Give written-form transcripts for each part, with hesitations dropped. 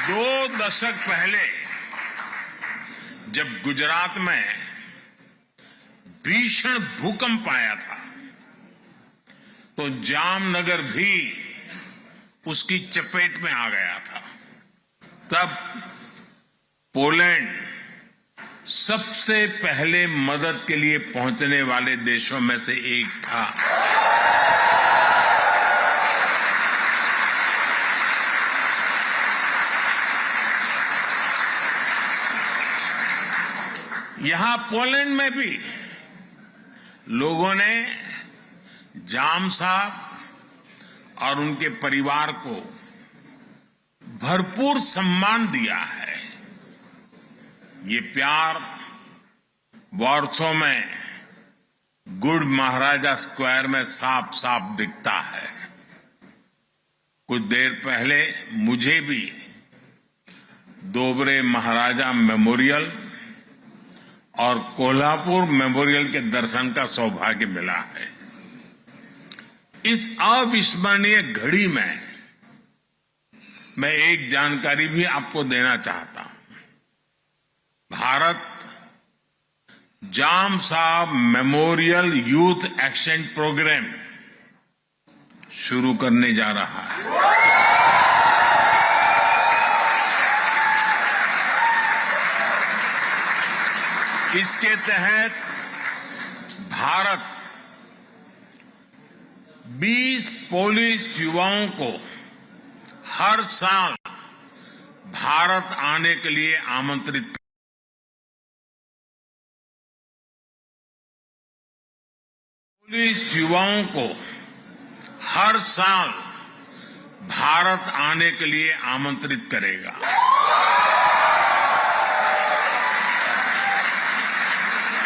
2 दशक पहले जब गुजरात में भीषण भूकंप आया था तो जामनगर भी उसकी चपेट में आ गया था। तब पोलैंड सबसे पहले मदद के लिए पहुंचने वाले देशों में से एक था। यहां पोलैंड में भी लोगों ने जाम साहब और उनके परिवार को भरपूर सम्मान दिया है। ये प्यार वॉर्सो में गुड महाराजा स्क्वायर में साफ साफ दिखता है। कुछ देर पहले मुझे भी दोबरे महाराजा मेमोरियल और कोल्हापुर मेमोरियल के दर्शन का सौभाग्य मिला है। इस अविस्मरणीय घड़ी में मैं एक जानकारी भी आपको देना चाहता हूं। भारत जाम साहब मेमोरियल यूथ एक्सचेंज प्रोग्राम शुरू करने जा रहा है। इसके तहत भारत 20 पोलिश युवाओं को हर साल भारत आने के लिए आमंत्रित पोलिश युवाओं को हर साल भारत आने के लिए आमंत्रित करेगा।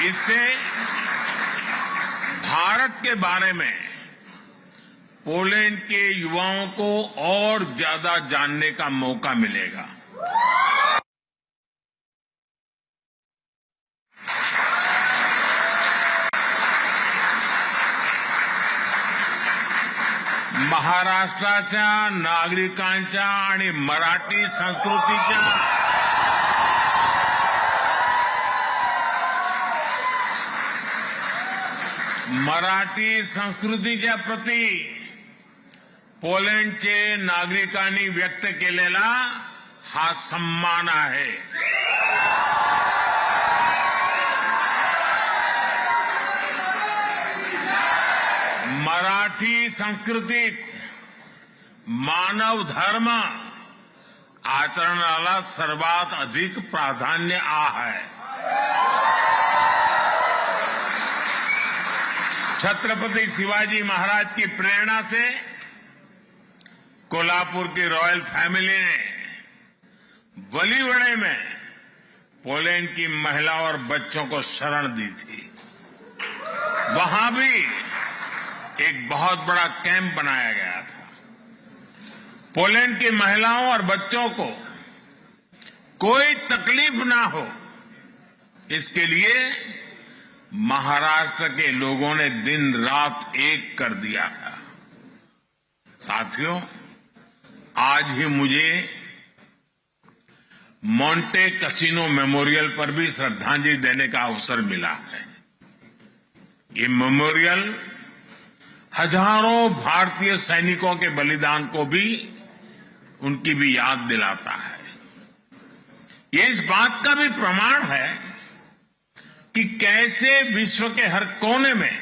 इससे भारत के बारे में पोलैंड के युवाओं को और ज्यादा जानने का मौका मिलेगा। महाराष्ट्राच्या नागरिकांच्या आणि मराठी संस्कृतीच्या प्रती पोलैंडचे नागरिकांनी व्यक्त केलेला हा सन्मान आहे। मराठी संस्कृतीत मानव धर्म आचरणाला सर्वात अधिक प्राधान्य आहे। छत्रपति शिवाजी महाराज की प्रेरणा से कोल्हापुर की रॉयल फैमिली ने वलीवड़े में पोलैंड की महिलाओं और बच्चों को शरण दी थी। वहां भी एक बहुत बड़ा कैंप बनाया गया था। पोलैंड की महिलाओं और बच्चों को कोई तकलीफ ना हो, इसके लिए महाराष्ट्र के लोगों ने दिन रात एक कर दिया था। साथियों, आज ही मुझे मोंटे कैसिनो मेमोरियल पर भी श्रद्धांजलि देने का अवसर मिला है। ये मेमोरियल हजारों भारतीय सैनिकों के बलिदान को भी उनकी भी याद दिलाता है। ये इस बात का भी प्रमाण है कि कैसे विश्व के हर कोने में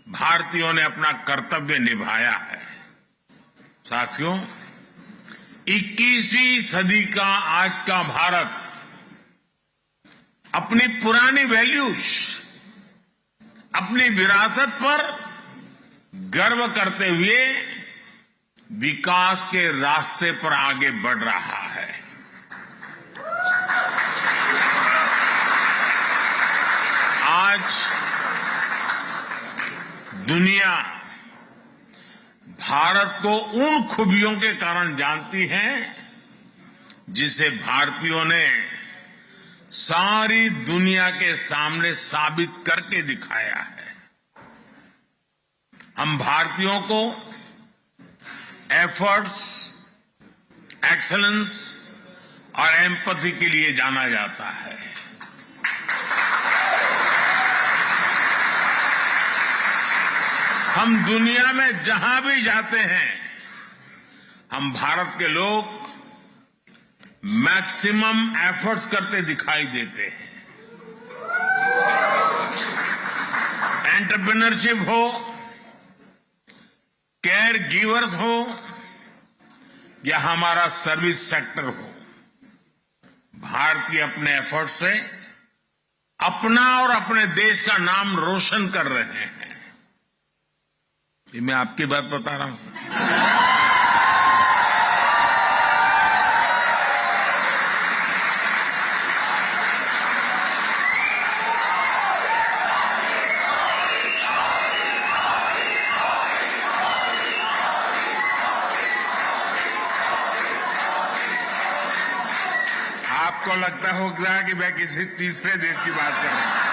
भारतीयों ने अपना कर्तव्य निभाया है। साथियों, 21वीं सदी का आज का भारत अपनी पुरानी वैल्यूज, अपनी विरासत पर गर्व करते हुए विकास के रास्ते पर आगे बढ़ रहा है। आज दुनिया भारत को उन खूबियों के कारण जानती है जिसे भारतीयों ने सारी दुनिया के सामने साबित करके दिखाया है। हम भारतीयों को एफर्ट्स एक्सीलेंस और एम्पैथी के लिए जाना जाता है। हम दुनिया में जहां भी जाते हैं, हम भारत के लोग मैक्सिमम एफर्ट्स करते दिखाई देते हैं। एंटरप्रेन्योरशिप हो, केयर गिवर्स हो या हमारा सर्विस सेक्टर हो, भारतीय अपने एफर्ट से अपना और अपने देश का नाम रोशन कर रहे हैं। ये मैं आपकी बात बता रहा हूं। आपको लगता होगा कि मैं किसी तीसरे देश की बात कर रहा हूं।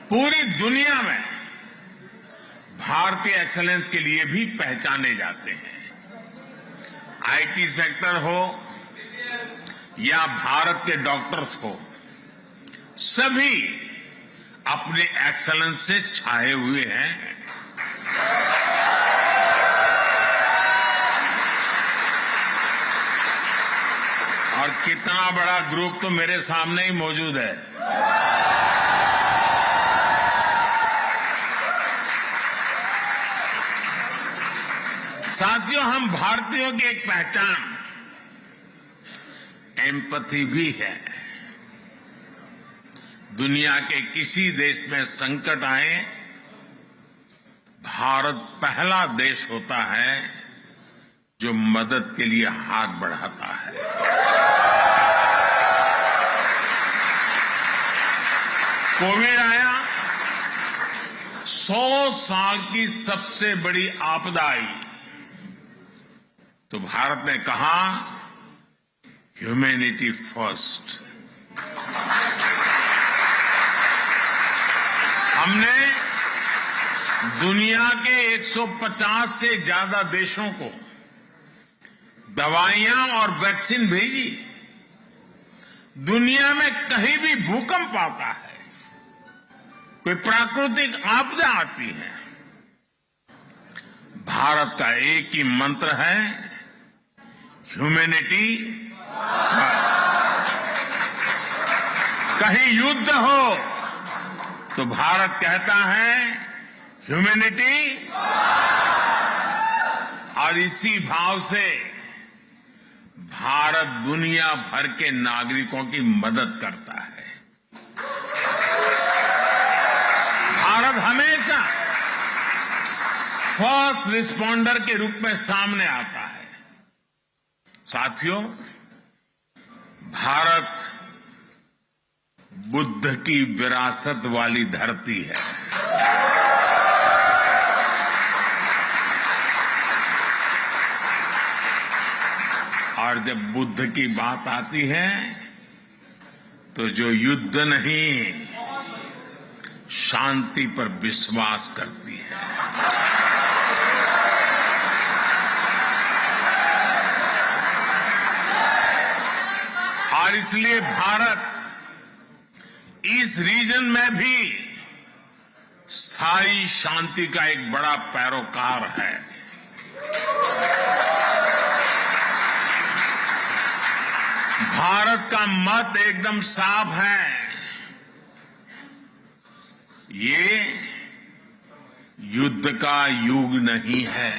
पूरी दुनिया में भारतीय एक्सीलेंस के लिए भी पहचाने जाते हैं। आईटी सेक्टर हो या भारत के डॉक्टर्स हो, सभी अपने एक्सीलेंस से छाए हुए हैं। और कितना बड़ा ग्रुप तो मेरे सामने ही मौजूद है। साथियों, हम भारतीयों की एक पहचान एम्पैथी भी है। दुनिया के किसी देश में संकट आए, भारत पहला देश होता है जो मदद के लिए हाथ बढ़ाता है। कोविड आया, 100 साल की सबसे बड़ी आपदा आई, तो भारत ने कहा ह्यूमैनिटी फर्स्ट। हमने दुनिया के 150 से ज्यादा देशों को दवाइयां और वैक्सीन भेजी। दुनिया में कहीं भी भूकंप आता है, कोई प्राकृतिक आपदा आती है, भारत का एक ही मंत्र है, ह्यूमैनिटी फर्स्ट। कहीं युद्ध हो तो भारत कहता है ह्यूमैनिटी, और इसी भाव से भारत दुनिया भर के नागरिकों की मदद करता है। भारत हमेशा फर्स्ट रिस्पॉन्डर के रूप में सामने आता है। साथियों, भारत बुद्ध की विरासत वाली धरती है। और जब बुद्ध की बात आती है तो जो युद्ध नहीं, शांति पर विश्वास करती है। और इसलिए भारत इस रीजन में भी स्थायी शांति का एक बड़ा पैरोकार है। भारत का मत एकदम साफ है, ये युद्ध का युग नहीं है।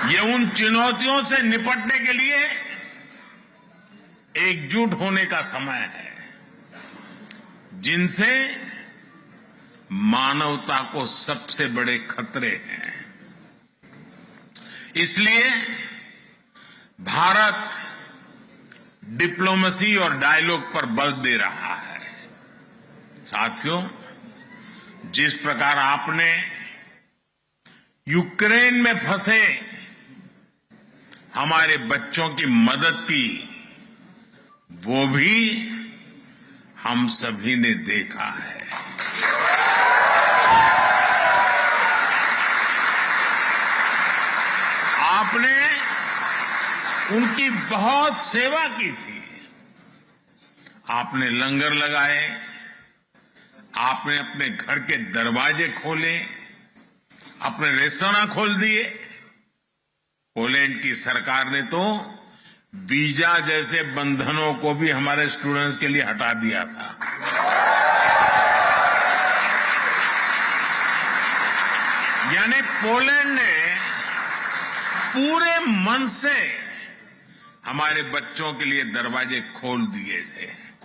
ये उन चुनौतियों से निपटने के लिए एकजुट होने का समय है, जिनसे मानवता को सबसे बड़े खतरे हैं। इसलिए भारत डिप्लोमेसी और डायलॉग पर बल दे रहा है। साथियों, जिस प्रकार आपने यूक्रेन में फंसे हमारे बच्चों की मदद की, वो भी हम सभी ने देखा है। आपने उनकी बहुत सेवा की थी। आपने लंगर लगाए, आपने अपने घर के दरवाजे खोले, अपने रेस्तरां खोल दिए। पोलैंड की सरकार ने तो वीजा जैसे बंधनों को भी हमारे स्टूडेंट्स के लिए हटा दिया था। यानी पोलैंड ने पूरे मन से हमारे बच्चों के लिए दरवाजे खोल दिए थे।